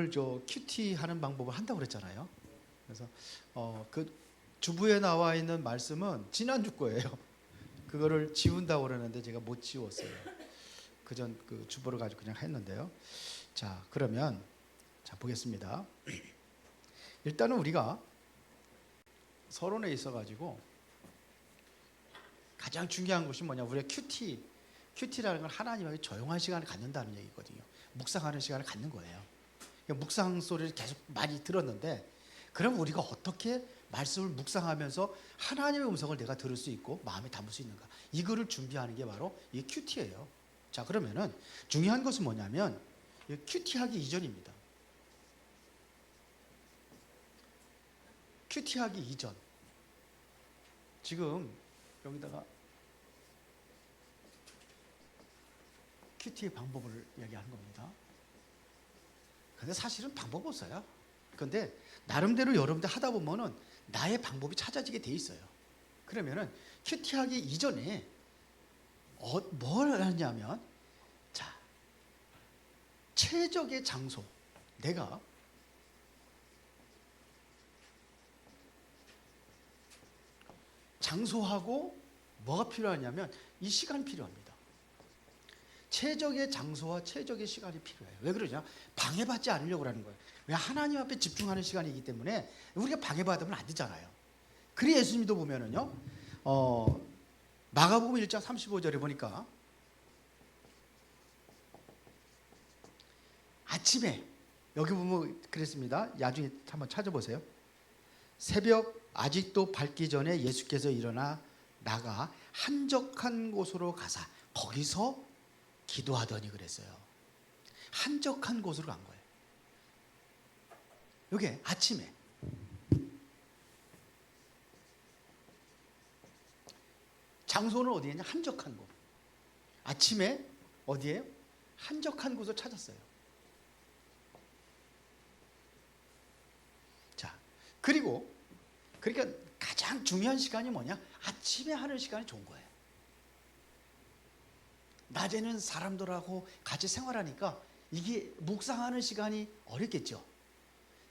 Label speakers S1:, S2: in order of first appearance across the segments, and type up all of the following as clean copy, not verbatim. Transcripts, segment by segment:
S1: 오늘 저 큐티 하는 방법을 한다고 그랬잖아요. 그래서 그 주부에 나와 있는 말씀은 지난주 거예요. 그거를 지운다고 그러는데 제가 못 지웠어요. 그전 그 주보를 가지고 그냥 했는데요. 자, 그러면 자 보겠습니다. 일단은 우리가 서론에 있어 가지고 가장 중요한 것이 뭐냐? 우리가 큐티라는 건 하나님에게 조용한 시간을 갖는다는 얘기거든요. 묵상하는 시간을 갖는 거예요. 묵상 소리를 계속 많이 들었는데, 그럼 우리가 어떻게 말씀을 묵상하면서 하나님의 음성을 내가 들을 수 있고 마음에 담을 수 있는가? 이거를 준비하는 게 바로 이 큐티예요. 자, 그러면은 중요한 것은 뭐냐면 이 큐티하기 이전입니다. 큐티하기 이전. 지금 여기다가 큐티의 방법을 얘기하는 겁니다. 근데 사실은 방법이 없어요. 근데 나름대로 여러분들 하다 보면은 나의 방법이 찾아지게 돼 있어요. 그러면은 큐티하기 이전에 뭘 하냐면, 자, 최적의 장소. 내가 장소하고 뭐가 필요하냐면 이 시간이 필요합니다. 최적의 장소와 최적의 시간이 필요해요. 왜 그러냐? 방해받지 않으려고 하는 거예요. 왜? 하나님 앞에 집중하는 시간이기 때문에 우리가 방해받으면 안 되잖아요. 그래 예수님도 보면은요, 마가복음 1장 35절에 보니까 아침에, 여기 보면 그랬습니다. 나중에 한번 찾아보세요. 새벽 아직도 밝기 전에 예수께서 일어나 나가 한적한 곳으로 가사 거기서 기도하더니 그랬어요. 한적한 곳으로 간 거예요. 이게 아침에. 장소는 어디였냐? 한적한 곳. 아침에 어디에요? 한적한 곳을 찾았어요. 자, 그리고 그러니까 가장 중요한 시간이 뭐냐? 아침에 하는 시간이 좋은 거예요. 낮에는 사람들하고 같이 생활하니까 이게 묵상하는 시간이 어렵겠죠.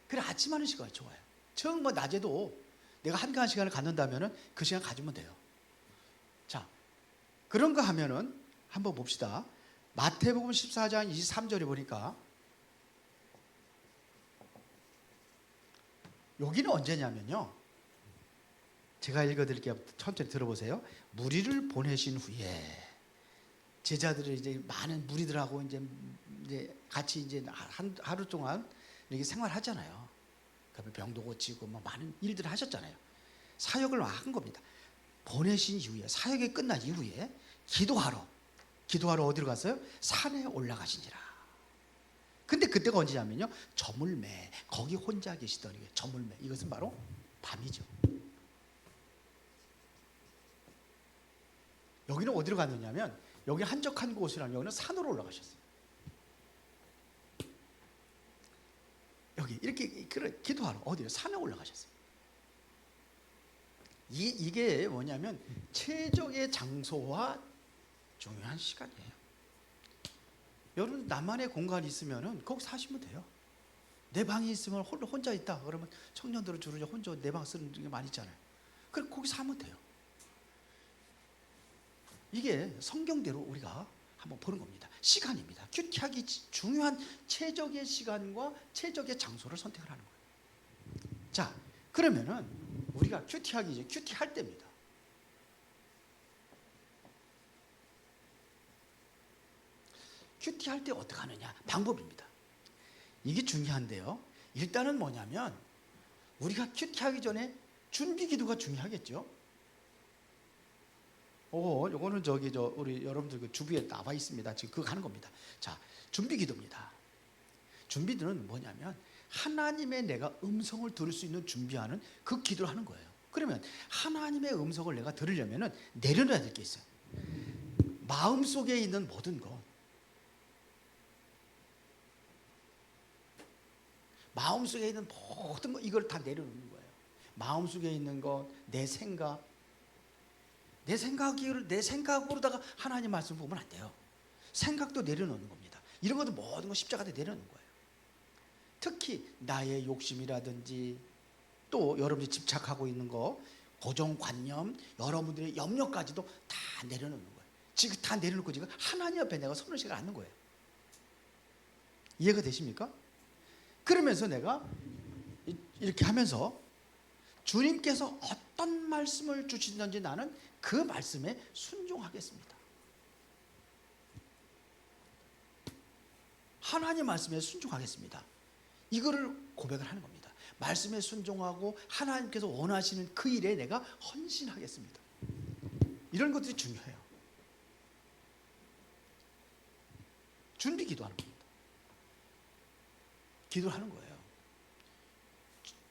S1: 그래, 아침 하는 시간이 좋아요. 정말 낮에도 내가 한가한 시간을 갖는다면은 그 시간 가지면 돼요. 자, 그런 거 하면은 한번 봅시다. 마태복음 14장 23절에 보니까 여기는 언제냐면요, 제가 읽어드릴게요. 천천히 들어보세요. 무리를 보내신 후에 제자들을 이제 많은 무리들하고 이제 같이 이제 하루 동안 이렇게 생활하잖아요. 그러면 병도 고치고 뭐 많은 일들을 하셨잖아요. 사역을 한 겁니다. 보내신 이후에, 사역이 끝난 이후에 기도하러 어디로 갔어요? 산에 올라가시니라. 근데 그때가 언제냐면요, 저물매, 거기 혼자 계시더니, 저물매, 이것은 바로 밤이죠. 여기는 어디로 갔느냐면, 여기 한적한 곳이라면 여기는 산으로 올라가셨어요. 여기 이렇게 기도하러 어디요? 산에 올라가셨어요. 이게 뭐냐면 최적의 장소와 중요한 시간이에요. 여러분, 나만의 공간이 있으면은 거기 사시면 돼요. 내 방이 있으면 혼자 있다 그러면 청년들은 주로 혼자 내 방 쓰는 게 많이 있잖아요. 그럼 거기 사면 돼요. 이게 성경대로 우리가 한번 보는 겁니다. 시간입니다. 큐티하기 중요한 최적의 시간과 최적의 장소를 선택을 하는 거예요. 자, 그러면은 우리가 큐티하기 이제 큐티할 때입니다. 큐티할 때 어떻게 하느냐? 방법입니다. 이게 중요한데요. 일단은 뭐냐면 우리가 큐티하기 전에 준비 기도가 중요하겠죠. 요거는 우리 여러분들 그 주부에 나와 있습니다. 지금 그거 하는 겁니다. 자, 준비 기도입니다. 준비 기도는 뭐냐면 하나님의 내가 음성을 들을 수 있는 준비하는 그 기도를 하는 거예요. 그러면 하나님의 음성을 내가 들으려면은 내려놔야 될 게 있어요. 마음속에 있는 모든 것, 마음속에 있는 모든 것, 이걸 다 내려놓는 거예요. 마음속에 있는 것, 내 생각, 내 생각으로다가 하나님 말씀 보면 안 돼요. 생각도 내려놓는 겁니다. 이런 것도 모든 거 십자가에 내려놓는 거예요. 특히 나의 욕심이라든지 또 여러분들이 집착하고 있는 거, 고정관념, 여러분들의 염려까지도 다 내려놓는 거예요. 지금 다 내려놓고 지금 하나님 앞에 내가 손을 시가 않는 거예요. 이해가 되십니까? 그러면서 내가 이렇게 하면서 주님께서 어떤 말씀을 주시든지 나는 그 말씀에 순종하겠습니다. 하나님 말씀에 순종하겠습니다. 이거를 고백을 하는 겁니다. 말씀에 순종하고 하나님께서 원하시는 그 일에 내가 헌신하겠습니다. 이런 것들이 중요해요. 준비 기도하는 겁니다. 기도하는 거예요.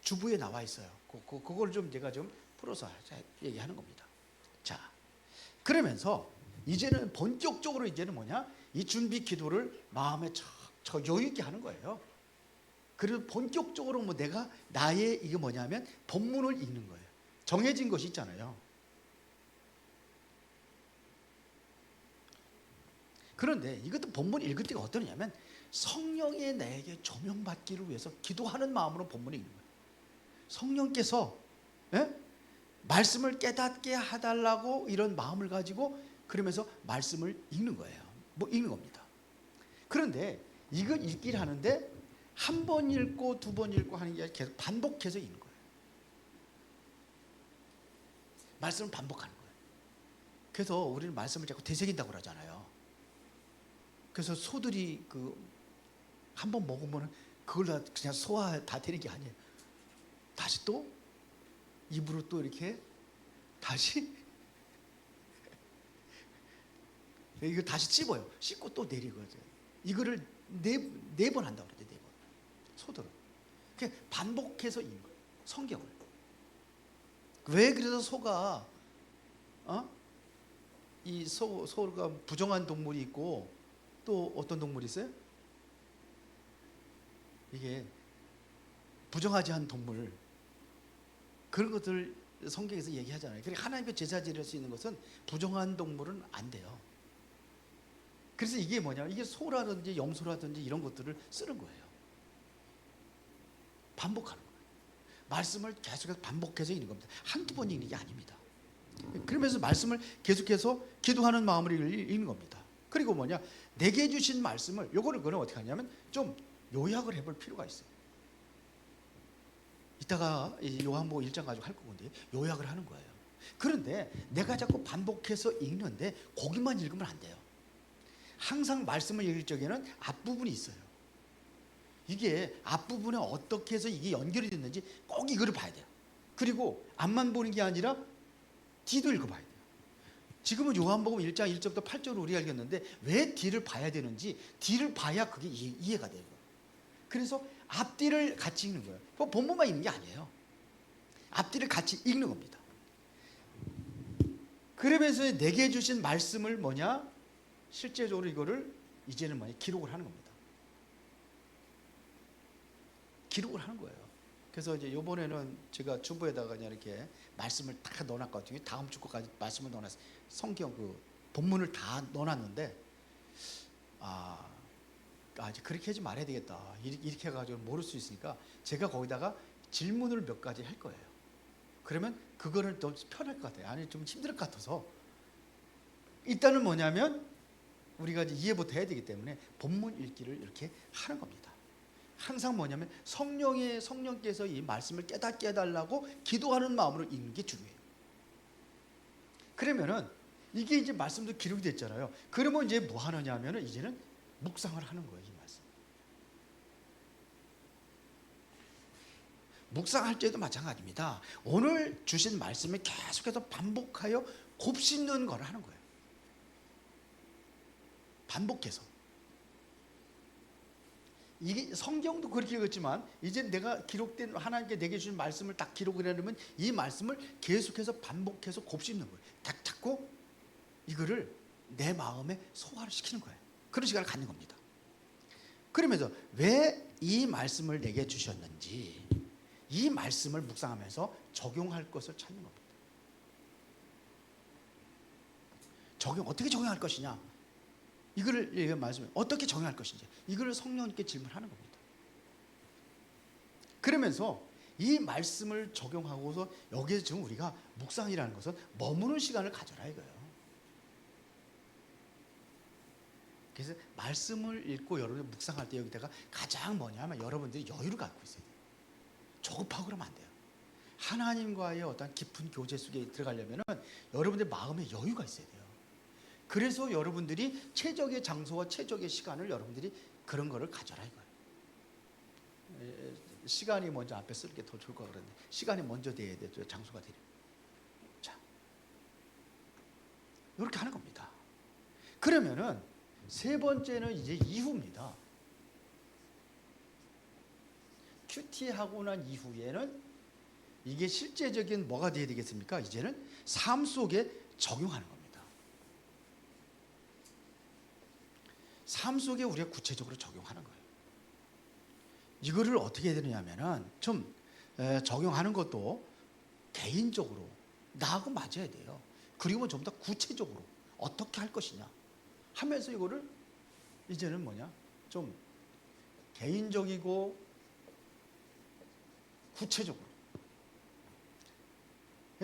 S1: 주부에 나와 있어요. 그걸 좀 제가 좀 풀어서 얘기하는 겁니다. 자, 그러면서 이제는 본격적으로 이제는 뭐냐? 이 준비 기도를 마음에 여유 있게 하는 거예요. 그리고 본격적으로 뭐 내가 나의 이게 뭐냐면 본문을 읽는 거예요. 정해진 것이 있잖아요. 그런데 이것도 본문 읽을 때가 어떠냐면 성령의 내게 조명받기를 위해서 기도하는 마음으로 본문을 읽는 거예요. 성령께서 말씀을 깨닫게 해달라고 이런 마음을 가지고 그러면서 말씀을 읽는 거예요. 뭐 읽는 겁니다. 그런데 이걸 읽기를 하는데 한 번 읽고 두 번 읽고 하는 게 계속 반복해서 읽는 거예요. 말씀을 반복하는 거예요. 그래서 우리는 말씀을 자꾸 되새긴다고 그러잖아요. 그래서 소들이 한 번 먹으면 그걸 다 그냥 소화 다 되는 게 아니에요. 다시 또 입으로 또 이렇게 다시 이거 다시 씹어요. 씹고 또 내리거든요. 이거를 네 번 한다고 그래요. 네 번. 소들은. 그게 반복해서 읽는 거예요. 성경을. 왜 그래서 소가 이 소가 부정한 동물이 있고 또 어떤 동물이 있어요? 이게 부정하지 않은 동물 그런 것들 성경에서 얘기하잖아요. 그러니까 하나님께 제사 드릴 수 있는 것은 부정한 동물은 안 돼요. 그래서 이게 뭐냐면 이게 소라든지 염소라든지 이런 것들을 쓰는 거예요. 반복하는 거예요. 말씀을 계속해서 반복해서 읽는 겁니다. 한두 번 읽는 게 아닙니다. 그러면서 말씀을 계속해서 기도하는 마음으로 읽는 겁니다. 그리고 뭐냐 내게 주신 말씀을 그거는 어떻게 하냐면 좀 요약을 해볼 필요가 있어요. 이따가 요한복음 1장 가지고 할 건데 요약을 하는 거예요. 그런데 내가 자꾸 반복해서 읽는데 거기만 읽으면 안 돼요. 항상 말씀을 읽을 적에는 앞부분이 있어요. 이게 앞부분에 어떻게 해서 이게 연결이 됐는지 꼭 이거를 봐야 돼요. 그리고 앞만 보는 게 아니라 뒤도 읽어봐야 돼요. 지금은 요한복음 1장 1절부터 8절을 우리가 읽었는데 왜 뒤를 봐야 되는지 뒤를 봐야 그게 이해가 돼요. 그래서 앞뒤를 같이 읽는 거예요. 본문만 읽는 게 아니에요. 앞뒤를 같이 읽는 겁니다. 그러면서 내게 주신 말씀을 뭐냐? 실제적으로 이거를 이제는 뭐냐? 기록을 하는 겁니다. 기록을 하는 거예요. 그래서 이제 이번에는 제가 주부에다가 그냥 이렇게 말씀을 다 넣어놨거든요. 다음 주 거까지 말씀을 넣어놨어요. 성경 본문을 다 넣어놨는데 이제 그렇게 하지 말아야 되겠다. 이렇게 해가지고 모를 수 있으니까 제가 거기다가 질문을 몇 가지 할 거예요. 그러면 그거는 더 편할 것 같아요. 아니 좀 힘들 것 같아서 일단은 뭐냐면 우리가 이제 이해부터 해야 되기 때문에 본문 읽기를 이렇게 하는 겁니다. 항상 뭐냐면 성령께서 이 말씀을 깨닫게 해달라고 기도하는 마음으로 읽는 게 중요해요. 그러면은 이게 이제 말씀도 기록이 됐잖아요. 그러면 이제 뭐 하느냐 하면은 이제는 묵상을 하는 거예요. 이 말씀. 묵상할 때도 마찬가지입니다. 오늘 주신 말씀을 계속해서 반복하여 곱씹는 걸 하는 거예요. 반복해서. 이게 성경도 그렇게 읽었지만 이제 내가 기록된 하나님께 내게 주신 말씀을 딱 기록을 해놓으면 이 말씀을 계속해서 반복해서 곱씹는 거예요. 딱 잡고 이거를 내 마음에 소화를 시키는 거예요. 그런 시간을 갖는 겁니다. 그러면서 왜 이 말씀을 내게 주셨는지 이 말씀을 묵상하면서 적용할 것을 찾는 겁니다. 어떻게 적용할 것이냐? 이거를 말씀을 어떻게 적용할 것인지 이거를 성령님께 질문하는 겁니다. 그러면서 이 말씀을 적용하고서 여기에 지금 우리가 묵상이라는 것은 머무는 시간을 가져라 이거예요. 그래서 말씀을 읽고 여러분들 묵상할 때 여기다가 가장 뭐냐면 여러분들이 여유를 갖고 있어야 돼요. 조급하고 그러면 안 돼요. 하나님과의 어떤 깊은 교제 속에 들어가려면 여러분들 마음에 여유가 있어야 돼요. 그래서 여러분들이 최적의 장소와 최적의 시간을 여러분들이 그런 거를 가져라 이거예요. 시간이 먼저 앞에 쓸 게 더 좋을 것 같은데 시간이 먼저 돼야 되죠. 장소가 되려. 자, 이렇게 하는 겁니다. 그러면은 세 번째는 이제 이후입니다. 큐티하고 난 이후에는 이게 실제적인 뭐가 돼야 되겠습니까? 이제는 삶 속에 적용하는 겁니다. 삶 속에 우리가 구체적으로 적용하는 거예요. 이거를 어떻게 해야 되느냐면은 좀 적용하는 것도 개인적으로 나하고 맞아야 돼요. 그리고 좀 더 구체적으로 어떻게 할 것이냐 하면서 이거를 이제는 뭐냐 좀 개인적이고 구체적으로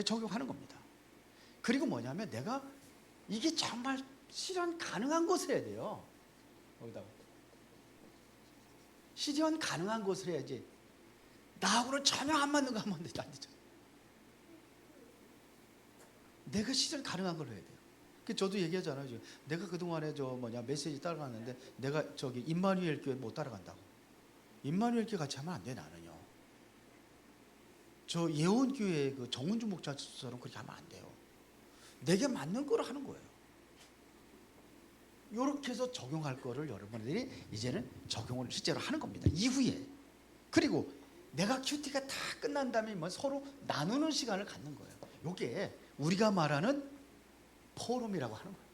S1: 적용하는 겁니다. 그리고 뭐냐면 내가 이게 정말 실현 가능한 것을 해야 돼요. 여기다가 실현 가능한 것을 해야지 나하고는 전혀 안 맞는 거 하면 안 되죠. 내가 실현 가능한 걸 해야 돼요. 저도 얘기하잖아요. 내가 그동안에 메시지 따라갔는데 내가 임마누엘 교회 못 따라간다고. 임마누엘 교회 같이 하면 안 돼 나는요. 저 예원교회 그 정은주 목사처럼 그렇게 하면 안 돼요. 내게 맞는 거를 하는 거예요. 이렇게 해서 적용할 거를 여러분들이 이제는 적용을 실제로 하는 겁니다. 이후에. 그리고 내가 큐티가 다 끝난 다음에 서로 나누는 시간을 갖는 거예요. 이게 우리가 말하는 포럼이라고 하는 거예요.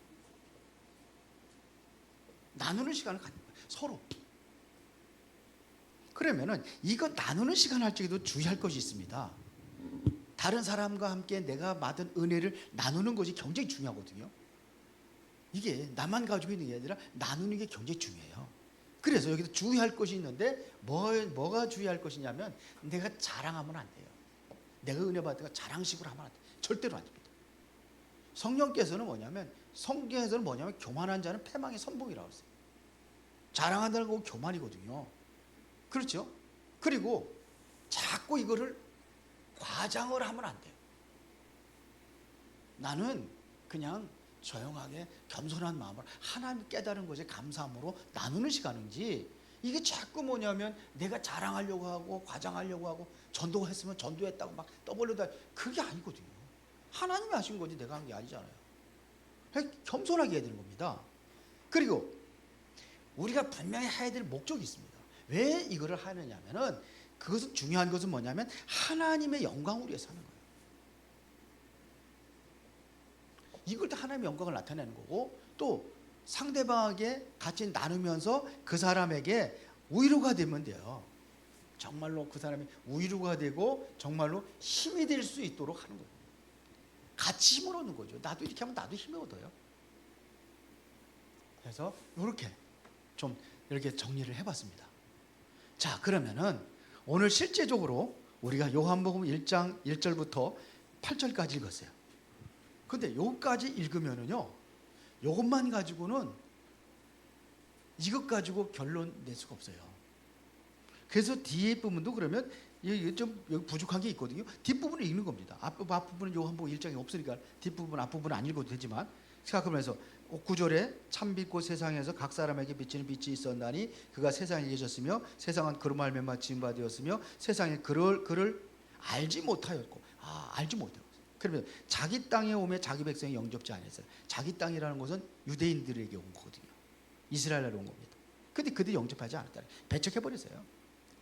S1: 나누는 시간을 갖는 거예요. 서로. 그러면은 이거 나누는 시간 할 적에도 주의할 것이 있습니다. 다른 사람과 함께 내가 받은 은혜를 나누는 것이 굉장히 중요하거든요. 이게 나만 가지고 있는 게 아니라 나누는 게 굉장히 중요해요. 그래서 여기서 주의할 것이 있는데 뭐가 주의할 것이냐면 내가 자랑하면 안 돼요. 내가 은혜 받은 거 자랑식으로 하면 안 돼요. 절대로 안 됩니다. 성경에서는 뭐냐면 교만한 자는 패망의 선봉이라고 했어요. 자랑한다는 거 교만이거든요. 그렇죠? 그리고 자꾸 이거를 과장을 하면 안 돼요. 나는 그냥 조용하게 겸손한 마음으로 하나님 깨달은 것에 감사함으로 나누는 시간인지 이게 자꾸 뭐냐면 내가 자랑하려고 하고 과장하려고 하고 전도했으면 전도했다고 막 떠벌려다 그게 아니거든요. 하나님이 하신 거지 내가 한 게 아니잖아요. 겸손하게 해야 되는 겁니다. 그리고 우리가 분명히 해야 될 목적이 있습니다. 왜 이거를 하느냐면은 그것은 중요한 것은 뭐냐면 하나님의 영광을 위해서 하는 거예요. 이걸 때 하나님의 영광을 나타내는 거고 또 상대방에게 같이 나누면서 그 사람에게 위로가 되면 돼요. 정말로 그 사람이 위로가 되고 정말로 힘이 될 수 있도록 하는 거예요. 같이 힘을 얻는 거죠. 나도 이렇게 하면 나도 힘을 얻어요. 그래서 이렇게 정리를 해봤습니다. 자, 그러면은 오늘 실제적으로 우리가 요한복음 1장 1절부터 8절까지 읽었어요. 근데 요까지 읽으면은요, 요것만 가지고는 이것 가지고 결론 낼 수가 없어요. 그래서 뒤에 부분도 그러면 좀 부족한 게 있거든요. 뒷부분을 읽는 겁니다. 앞부분은 요한복음 1장이 없으니까 뒷부분 앞부분은 안 읽어도 되지만 생각하면서 9절에 참 빛고 세상에서 각 사람에게 비치는 빛이 있었나니 그가 세상에 계셨으며 세상은 그로 말미암아 지은 바 되었으며 세상에 그를 알지 못하였고 알지 못해요. 그러면 자기 땅에 오매 자기 백성이 영접지 않았어요. 자기 땅이라는 것은 유대인들에게 온 거거든요. 이스라엘로 온 겁니다. 근데 그들이 영접하지 않았다. 배척해버렸어요.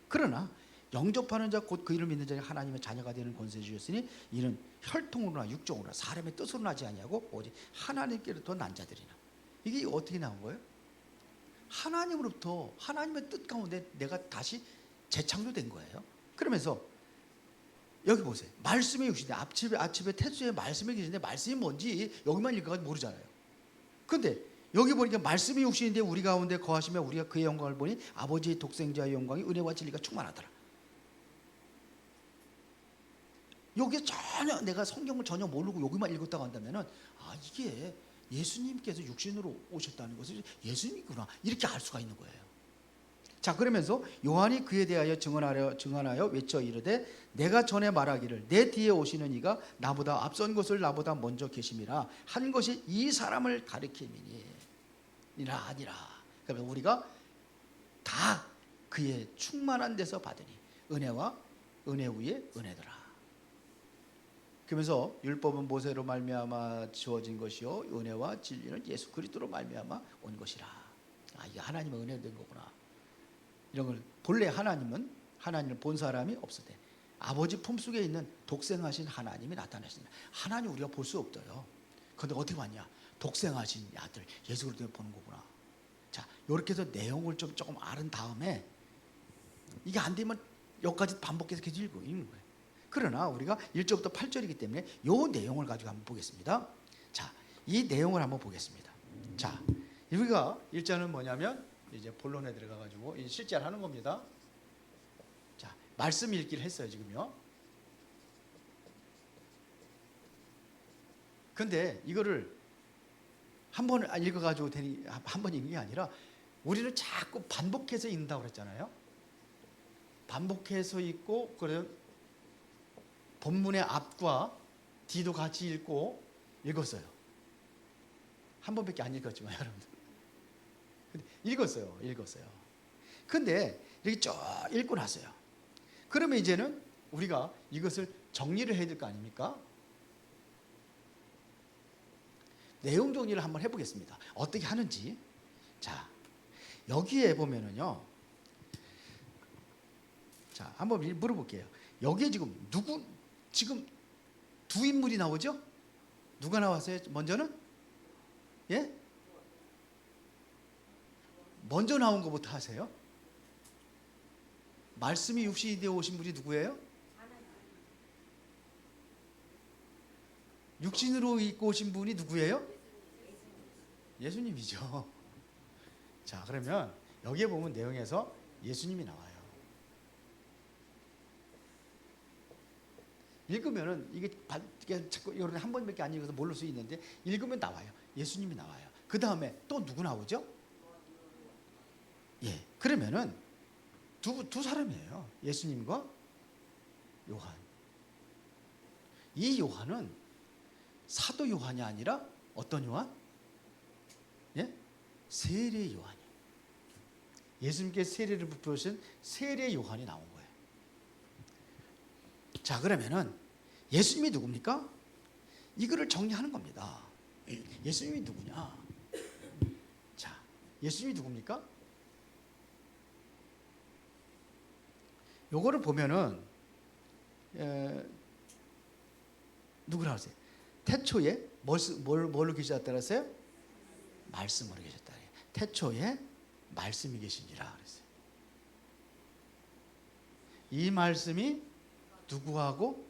S1: 그러나 영접하는 자 곧 그 이름 믿는 자가 하나님의 자녀가 되는 권세를 주셨으니 이는 혈통으로나 육종으로나 사람의 뜻으로 나지 아니하고 오직 하나님께로부터 난 자들이나. 이게 어떻게 나온 거예요? 하나님으로부터 하나님의 뜻 가운데 내가 다시 재창조된 거예요. 그러면서 여기 보세요. 말씀의 육신인데 앞집에 태수의 말씀의 계신데 말씀이 뭔지 여기만 읽어가지고 모르잖아요. 근데 여기 보니까 말씀이 육신인데 우리 가운데 거하시며 우리가 그의 영광을 보니 아버지의 독생자의 영광이 은혜와 진리가 충만하더라. 여기 전혀 내가 성경을 전혀 모르고 여기만 읽었다고 한다면은 아 이게 예수님께서 육신으로 오셨다는 것을 예수님이구나 이렇게 알 수가 있는 거예요. 자 그러면서 요한이 그에 대하여 증언하여 외쳐 이르되 내가 전에 말하기를 내 뒤에 오시는 이가 나보다 앞선 것을 나보다 먼저 계심이라 한 것이 이 사람을 가리킴이니라 아니라. 그러면 우리가 다 그의 충만한 데서 받으니 은혜와 은혜 위에 은혜더라. 그러면서 율법은 모세로 말미암아 주어진 것이요 은혜와 진리는 예수 그리스도로 말미암아 온 것이라. 아 이게 하나님의 은혜로 된 거구나. 이런 걸 본래 하나님을 본 사람이 없으되 아버지 품속에 있는 독생하신 하나님이 나타나시는 하나님 우리가 볼 수 없어요. 그런데 어떻게 봤냐? 독생하신 아들 예수 그리스도를 보는 거구나. 자 이렇게 해서 내용을 좀 조금 알은 다음에 이게 안 되면 여기까지 반복해서 계속 읽는 거예요. 그러나 우리가 1절부터 8절이기 때문에 이 내용을 가지고 한번 보겠습니다. 자, 이 내용을 한번 보겠습니다. 자, 우리가 1절은 뭐냐면 이제 본론에 들어가 가지고 실제로 하는 겁니다. 자, 말씀 읽기를 했어요, 지금요. 근데 이거를 한 번 읽어 가지고 한 번 읽는 게 아니라 우리는 자꾸 반복해서 읽는다고 그랬잖아요. 반복해서 읽고 그래 본문의 앞과 뒤도 같이 읽었어요. 한 번밖에 안 읽었지만 여러분들. 근데 읽었어요. 근데 이렇게 쭉 읽고 났어요. 그러면 이제는 우리가 이것을 정리를 해야 될 거 아닙니까? 내용 정리를 한번 해보겠습니다. 어떻게 하는지. 자, 여기에 보면은요. 자, 한번 물어볼게요. 여기에 지금 두 인물이 나오죠? 누가 나왔어요? 먼저는? 예? 먼저 나온 것부터 하세요. 말씀이 육신이 되어 오신 분이 누구예요? 육신으로 입고 오신 분이 누구예요? 예수님이죠. 자, 그러면 여기에 보면 내용에서 예수님이 나와요. 읽으면은 이게 자꾸 이런 한 번밖에 안 읽어서 모를 수 있는데 읽으면 나와요. 예수님이 나와요. 그 다음에 또 누구 나오죠? 예, 그러면은 두 사람이에요. 예수님과 요한. 이 요한은 사도 요한이 아니라 어떤 요한? 예, 세례 요한이에요. 예수님께 세례를 베푸신 세례 요한이 나온 거예요. 자, 그러면은 예수님이 누굽니까? 이거를 정리하는 겁니다. 예수님이 누구냐? 자, 예수님이 누굽니까? 요거를 보면은 누구라 하세요? 태초에 뭘로 계셨다 그랬어요? 말씀으로 계셨다. 태초에 말씀이 계시니라 그랬어요. 이 말씀이 누구하고?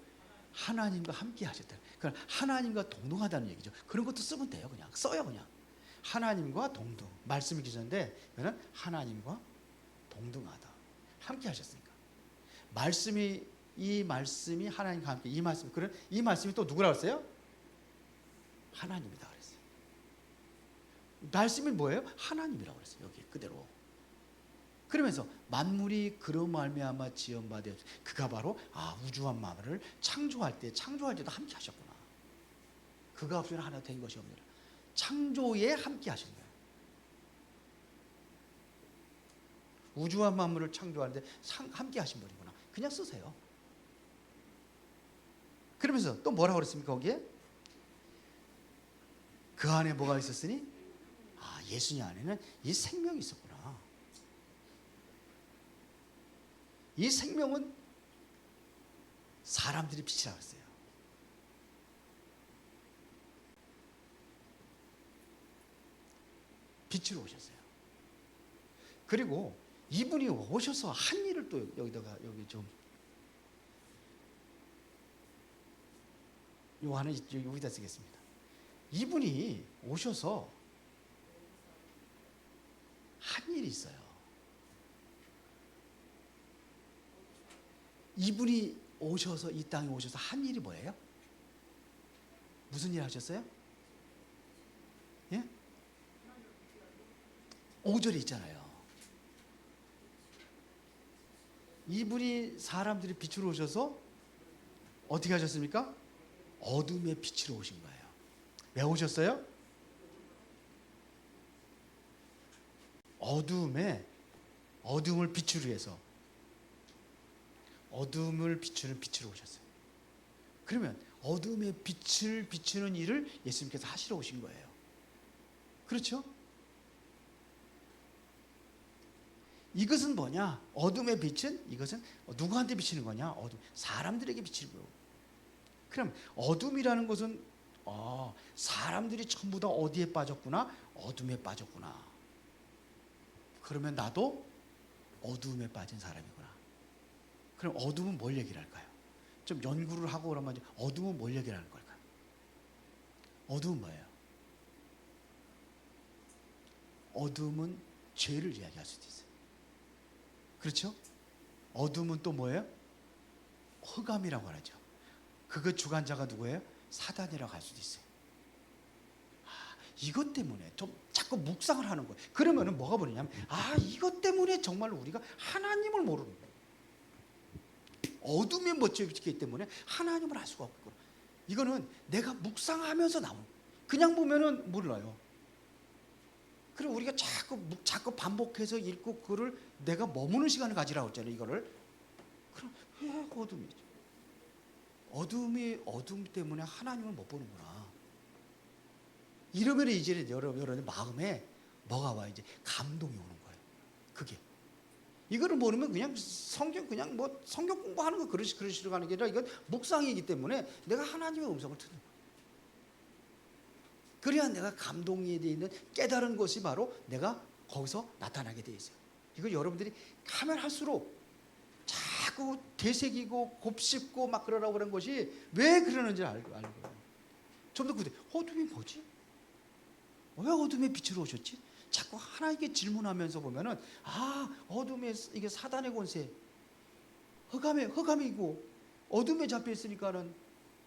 S1: 하나님과 함께 하셨다. 그러니까 하나님과 동등하다는 얘기죠. 그런 것도 쓰면 돼요. 그냥 써요. 그냥 하나님과 동등. 말씀이 계셨는데 그러면 하나님과 동등하다. 함께 하셨으니까. 이 말씀이 하나님과 함께 이 말씀이 또 누구라고 했어요? 하나님이다 그랬어요. 말씀이 뭐예요? 하나님이라고 그랬어요. 여기 그대로. 그러면서 만물이 그로 말미암아 지은 바 되었. 그가 바로 우주와 만물을 창조할 때도 함께 하셨구나. 그가 없이는 하나 된 것이 없느라. 창조에 함께 하신 거예요. 우주와 만물을 창조하는데 함께 하신 분이구나. 그냥 쓰세요. 그러면서 또 뭐라고 그랬습니까? 거기에 그 안에 뭐가 있었으니? 예수님 안에는 이 생명이 있었구나. 이 생명은 사람들이 빛이라고 했어요. 빛으로 오셨어요. 그리고 이분이 오셔서 한 일을 또 여기 좀 요한은 여기다 쓰겠습니다. 이분이 오셔서 한 일이 있어요. 이분이 오셔서 이 땅에 오셔서 한 일이 뭐예요? 무슨 일 하셨어요? 예? 5절에 있잖아요. 이분이 사람들이 빛으로 오셔서 어떻게 하셨습니까? 어둠의 빛으로 오신 거예요. 왜 오셨어요? 어둠을 비추기 위해서, 어둠을 비추는 빛으로 오셨어요. 그러면 어둠의 빛을 비추는 일을 예수님께서 하시러 오신 거예요. 그렇죠? 이것은 뭐냐? 어둠의 빛은, 이것은 누구한테 비치는 거냐? 어둠, 사람들에게 비치는 거예요. 그럼 어둠이라는 것은 사람들이 전부 다 어디에 빠졌구나? 어둠에 빠졌구나. 그러면 나도 어둠에 빠진 사람이구나. 그럼 어둠은 뭘 얘기를 할까요? 좀 연구를 하고 그러면 어둠은 뭘 얘기를 하는 걸까요? 어둠은 뭐예요? 어둠은 죄를 이야기할 수도 있어요. 그렇죠? 어둠은 또 뭐예요? 흑암이라고 하죠. 그거 주관자가 누구예요? 사단이라고 할 수도 있어요. 이것 때문에 좀 자꾸 묵상을 하는 거예요. 그러면은 뭐가 보이냐면, 이것 때문에 정말 우리가 하나님을 모르는 거예요. 어둠에 묻혀있기 때문에 하나님을 알 수가 없고, 이거는 내가 묵상하면서 나오는 거예요. 그냥 보면은 몰라요. 그리고 우리가 자꾸 반복해서 읽고 그거를 내가 머무는 시간을 가지라고 했잖아요. 이거를. 그럼 어둠이죠. 어둠 때문에 하나님을 못 보는구나. 이러면 이제 여러분의 마음에 뭐가 와? 이제 감동이 오는 거예요. 그게. 이거를 모르면 그냥 성경 공부하는 거 그러시러 가는 게 아니라 이건 묵상이기 때문에 내가 하나님의 음성을 듣는 거예요. 그래야 내가 감동에 되어 있는 깨달은 것이 바로 내가 거기서 나타나게 되어 있어요. 이걸 여러분들이 하면 할수록 자꾸 되새기고 곱씹고 막 그러라고 그런 것이 왜 그러는지 알고 좀 더 구대. 어둠이 뭐지? 왜 어둠의 빛으로 오셨지? 자꾸 하나님께 질문하면서 보면은 어둠의 이게 사단의 권세, 흑암이고 어둠에 잡혀 있으니까는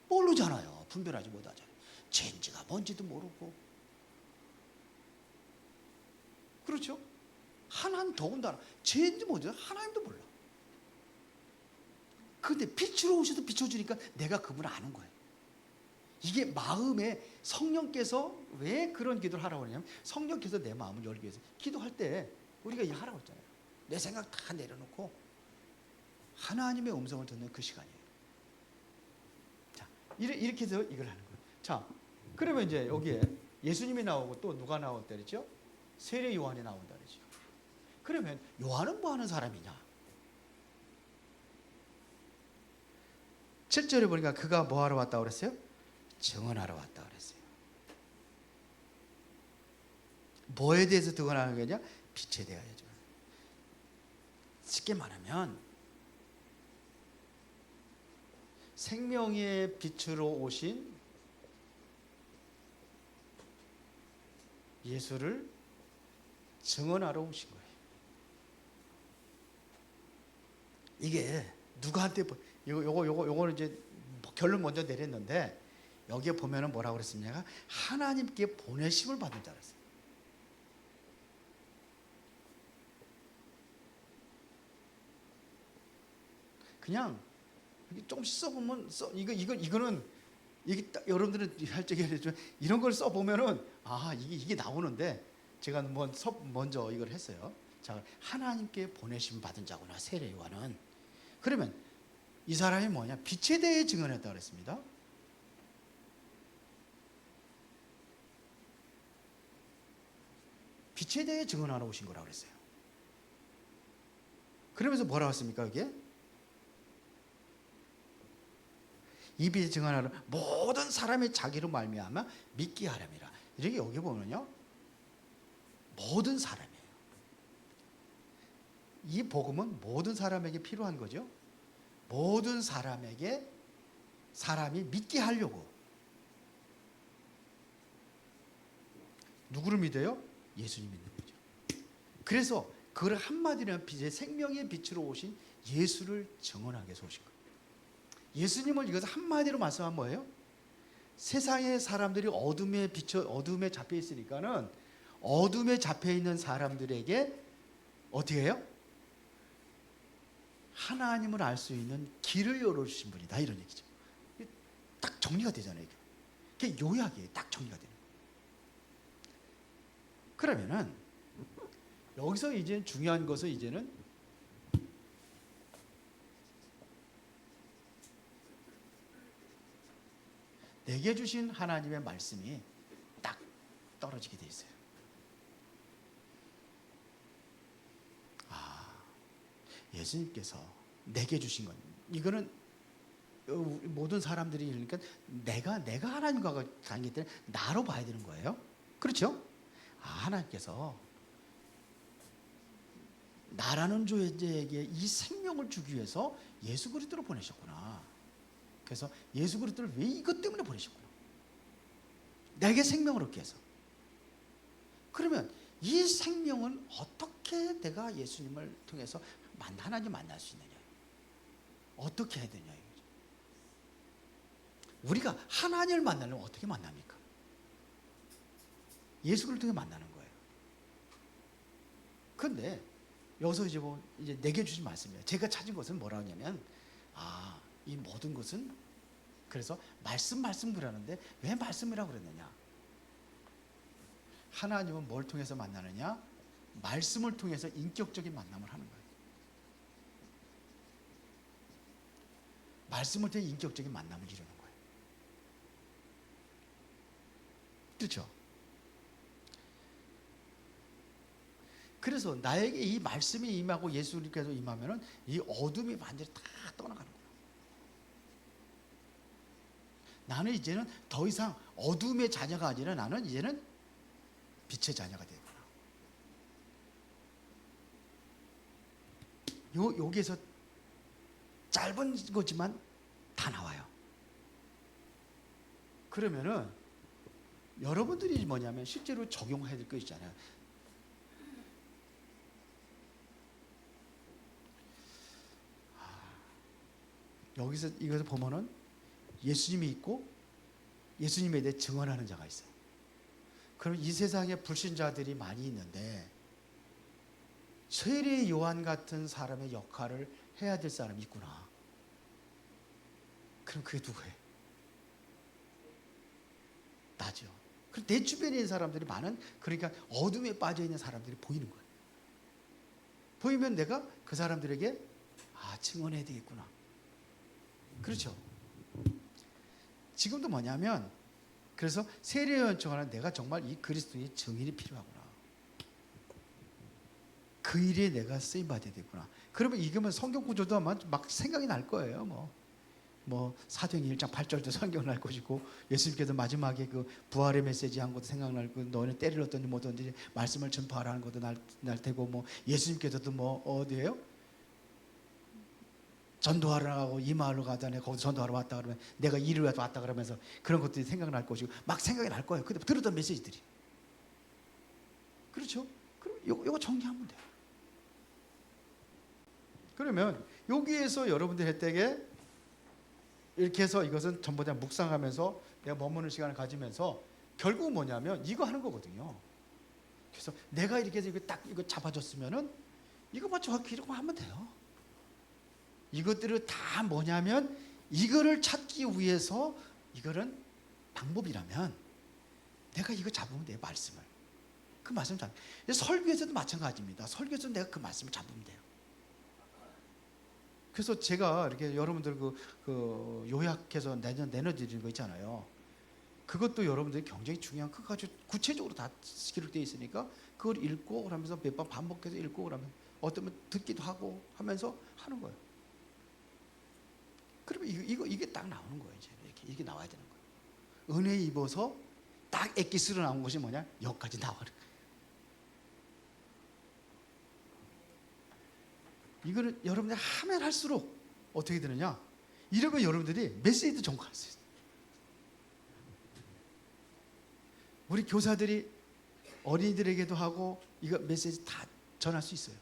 S1: 모르잖아요. 분별하지 못하잖아요. 죄인지가 뭔지도 모르고. 그렇죠? 하나님 더군다나 죄인지 뭔지 하나님도 몰라. 그런데 빛으로 오셔서 비춰주니까 내가 그분을 아는 거예요. 이게 마음에 성령께서 왜 그런 기도를 하라고 하냐면, 성령께서 내 마음을 열기 위해서 기도할 때 우리가 이 하라고 했잖아요. 내 생각 다 내려놓고 하나님의 음성을 듣는 그 시간이에요. 자, 이렇게 해서 이걸 하는 거예요. 자, 그러면 이제 여기에 예수님이 나오고 또 누가 나온다 그랬죠? 세례 요한이 나온다 그랬죠. 그러면 요한은 뭐 하는 사람이냐? 7절에 보니까 그가 뭐 하러 왔다고 그랬어요? 증언하러 왔다고 그랬어요. 뭐에 대해서 증언하는 거냐? 빛에 대하여죠. 쉽게 말하면 생명의 빛으로 오신 예수를 증언하러 오신 거예요. 이게 누구한테 요거는 이제 결론 먼저 내렸는데, 여기에 보면은 뭐라고 그랬습니까? 하나님께 보내심을 받은 자 그랬어요. 그냥 조금씩 써보면 이거는 이게 딱 여러분들은 할 적에 이런 걸 써보면은 이게 나오는데, 제가 먼저 이걸 했어요. 자, 하나님께 보내심 받은 자구나, 세례 요한은. 그러면 이 사람이 뭐냐? 빛에 대해 증언했다고 그랬습니다. 빛에 대해 증언하러 오신 거라고 그랬어요. 그러면서 뭐라고 했습니까? 이게 이 빛에 증언하러 모든 사람이 자기로 말미암아 믿게 하렴이라. 이렇게 여기 보면요, 모든 사람이에요. 이 복음은 모든 사람에게 필요한 거죠. 모든 사람에게 사람이 믿게 하려고. 누구를 믿어요? 예수님 믿는 거죠. 그래서 그걸 한마디로 빛의 생명의 빛으로 오신 예수를 증언하기 위해서 오신 거예요. 예수님은 이것을 한마디로 말씀한 뭐예요? 세상의 사람들이 어둠에 잡혀 있으니까는 어둠에 잡혀 있는 사람들에게 어떻게 해요? 하나님을 알 수 있는 길을 열어주신 분이다, 이런 얘기죠. 딱 정리가 되잖아요. 이게 요약이에요. 딱 정리가 되는 거예요. 그러면은 여기서 이제 중요한 것은 이제는 내게 주신 하나님의 말씀이 딱 떨어지게 돼 있어요. 예수님께서 내게 주신 건, 이거는 모든 사람들이, 그러니까 내가 하나님과 관계 때문에 나로 봐야 되는 거예요. 그렇죠? 하나님께서 나라는 존재에게 이 생명을 주기 위해서 예수 그리스도를 보내셨구나. 그래서 예수 그리스도를 왜 이것 때문에 보내셨구나. 내게 생명을 얻기 위해서. 그러면 이 생명은 어떻게 내가 예수님을 통해서 하나님 만날 수 있느냐, 어떻게 해야 되냐 이거죠. 우리가 하나님을 만나려면 어떻게 만납니까? 예수를 통해 만나는 거예요. 그런데 여기서 이제 내게 주신 말씀이에요. 제가 찾은 것은 뭐라고 하냐면, 이 모든 것은, 그래서 말씀 그러는데 왜 말씀이라고 그랬느냐? 하나님은 뭘 통해서 만나느냐? 말씀을 통해서 인격적인 만남을 하는 거예요. 말씀을 통해 인격적인 만남을 이루는 거예요. 그렇죠? 그래서 나에게 이 말씀이 임하고 예수님께서 임하면은 이 어둠이 완전히 다 떠나가는 거예요. 나는 이제는 더 이상 어둠의 자녀가 아니라 나는 이제는 빛의 자녀가 되구나. 여기에서 짧은 거지만 다 나와요. 그러면은 여러분들이 뭐냐면 실제로 적용해야 될 거 있잖아요. 여기서 이것을 보면은 예수님이 있고 예수님에 대해 증언하는 자가 있어요. 그럼 이 세상에 불신자들이 많이 있는데 세례 요한 같은 사람의 역할을 해야 될 사람이 있구나. 그럼 그게 누구예요? 나죠. 그럼 내 주변에 있는 사람들이 많은, 그러니까 어둠에 빠져 있는 사람들이 보이는 거예요. 보이면 내가 그 사람들에게 증언해야 되겠구나. 그렇죠. 지금도 뭐냐면, 그래서 세례 요한처럼 내가 정말 이 그리스도의 증인이 필요하구나. 그 일에 내가 쓰임 받아야 되구나. 그러면 이거면 성경 구조도 막 생각이 날 거예요. 뭐 사도행전 1장 8절도 성경 날 것이고, 예수님께서 마지막에 그 부활의 메시지 한 것도 생각날 거고, 너는 때를 얻든지 뭐든지 말씀을 전파하라는 것도 날 테고, 뭐 예수님께서도 뭐 어디예요? 전도하라고 이 마을로 가자네. 거기서 전도하러 왔다 그러면 내가 이를 위해서 왔다 그러면서 그런 것들이 생각날 것이고, 막 생각이 날 거예요. 근데 들었던 메시지들이. 그렇죠? 그럼 요거 정리하면 돼요. 그러면 여기에서 여러분들 혜택에 이렇게 해서 이것은 전부 다 묵상하면서 내가 머무는 시간을 가지면서 결국 뭐냐면 이거 하는 거거든요. 그래서 내가 이렇게 해서 이거 잡아줬으면은 이거만 정확히 이렇게 하면 돼요. 이것들을 다 뭐냐면 이거를 찾기 위해서, 이거는 방법이라면 내가 이거 잡으면 돼요. 말씀을. 그 말씀을 잡으면. 설교에서도 마찬가지입니다. 설교에서 내가 그 말씀을 잡으면 돼요. 그래서 제가 이렇게 여러분들 그 요약해서 내려드리는 거 있잖아요. 그것도 여러분들이 굉장히 중요한, 그거 아주 구체적으로 다 기록되어 있으니까 그걸 읽고 그러면서 몇 번 반복해서 읽고 그러면 어떤 분 듣기도 하고 하면서 하는 거예요. 그러면 이게 딱 나오는 거예요. 이제 이게 나와야 되는 거예요. 은혜 입어서 딱 엑기스로 나온 것이 뭐냐? 여기까지 나와는 거예요. 이거는 여러분들이 하면 할수록 어떻게 되느냐? 이러면 여러분들이 메시지도 전공할 수 있어요. 우리 교사들이 어린이들에게도 하고 이거 메시지 다 전할 수 있어요.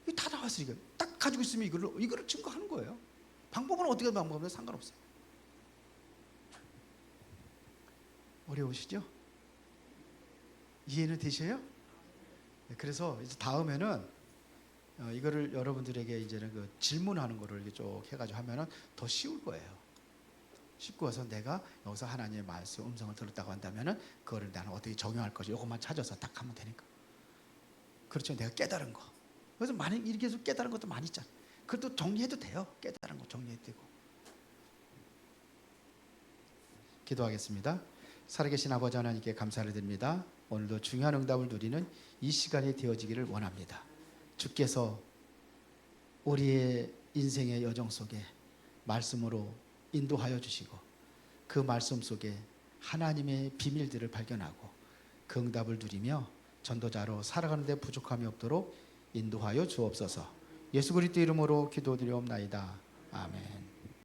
S1: 이거 다 나왔으니까 딱 가지고 있으면 이거를 증거하는 거예요. 방법은 어떻게 방법이면 상관없어요. 어려우시죠? 이해는 되셔요? 네, 그래서 이제 다음에는 이거를 여러분들에게 이제는 그 질문하는 거를 이렇게 쭉 해가지고 하면은 더 쉬울 거예요. 쉽고 해서 내가 여기서 하나님의 말씀 음성을 들었다고 한다면은 그거를 나는 어떻게 적용할 것이 이것만 찾아서 딱 하면 되니까. 그렇죠. 내가 깨달은 거. 그래서 많이 이렇게 해서 깨달은 것도 많이 있잖아. 그것도 정리해도 돼요. 깨달은 거 정리해도 되고. 기도하겠습니다. 살아계신 아버지 하나님께 감사를 드립니다. 오늘도 중요한 응답을 누리는 이 시간이 되어지기를 원합니다. 주께서 우리의 인생의 여정 속에 말씀으로 인도하여 주시고 그 말씀 속에 하나님의 비밀들을 발견하고 그 응답을 누리며 전도자로 살아가는 데 부족함이 없도록 인도하여 주옵소서. 예수 그리스도 이름으로 기도드리옵나이다. 아멘.